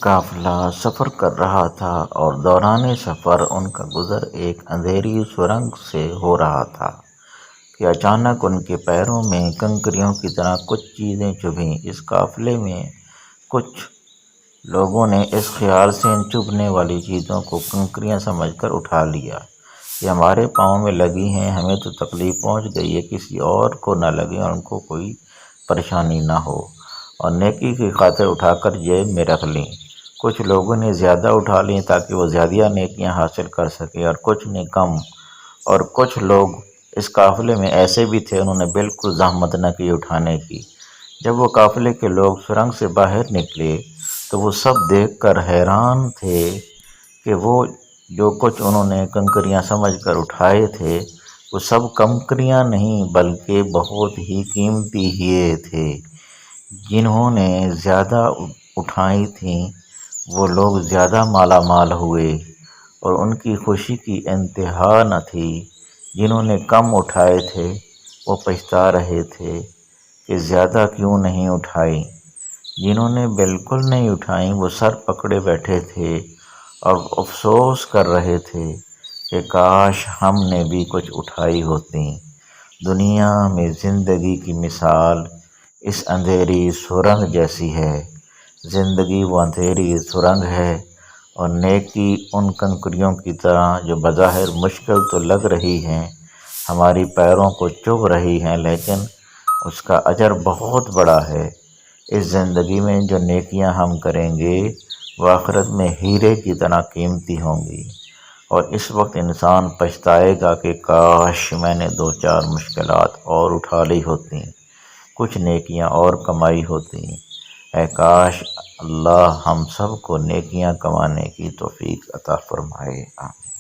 قافلہ سفر کر رہا تھا اور دوران سفر ان کا گزر ایک اندھیری سرنگ سے ہو رہا تھا کہ اچانک ان کے پیروں میں کنکریوں کی طرح کچھ چیزیں چبھیں۔ اس قافلے میں کچھ لوگوں نے اس خیال سے ان چبھنے والی چیزوں کو کنکریاں سمجھ کر اٹھا لیا، یہ ہمارے پاؤں میں لگی ہیں، ہمیں تو تکلیف پہنچ گئی ہے، کسی اور کو نہ لگے اور ان کو کوئی پریشانی نہ ہو، اور نیکی کی خاطر اٹھا کر جیب میں رکھ لیں۔ کچھ لوگوں نے زیادہ اٹھا لیں تاکہ وہ زیادہ نیکیاں حاصل کر سکیں، اور کچھ نے کم، اور کچھ لوگ اس قافلے میں ایسے بھی تھے انہوں نے بالکل زحمت نہ کی اٹھانے کی۔ جب وہ قافلے کے لوگ سرنگ سے باہر نکلے تو وہ سب دیکھ کر حیران تھے کہ وہ جو کچھ انہوں نے کنکریاں سمجھ کر اٹھائے تھے وہ سب کنکریاں نہیں بلکہ بہت ہی قیمتی ہیرے تھے۔ جنہوں نے زیادہ اٹھائی تھیں وہ لوگ زیادہ مالا مال ہوئے اور ان کی خوشی کی انتہا نہ تھی۔ جنہوں نے کم اٹھائے تھے وہ پچھتا رہے تھے کہ زیادہ کیوں نہیں اٹھائی۔ جنہوں نے بالکل نہیں اٹھائیں وہ سر پکڑے بیٹھے تھے اور افسوس کر رہے تھے کہ کاش ہم نے بھی کچھ اٹھائی ہوتی۔ دنیا میں زندگی کی مثال اس اندھیری سرنگ جیسی ہے۔ زندگی وہ اندھیری سرنگ ہے اور نیکی ان کنکریوں کی طرح جو بظاہر مشکل تو لگ رہی ہیں، ہماری پیروں کو چبھ رہی ہیں، لیکن اس کا اجر بہت بڑا ہے۔ اس زندگی میں جو نیکیاں ہم کریں گے وہ آخرت میں ہیرے کی طرح قیمتی ہوں گی، اور اس وقت انسان پچھتائے گا کہ کاش میں نے دو چار مشکلات اور اٹھا لی ہوتیں، کچھ نیکیاں اور کمائی ہوتی۔ اے کاش اللہ ہم سب کو نیکیاں کمانے کی توفیق عطا فرمائے، آمین۔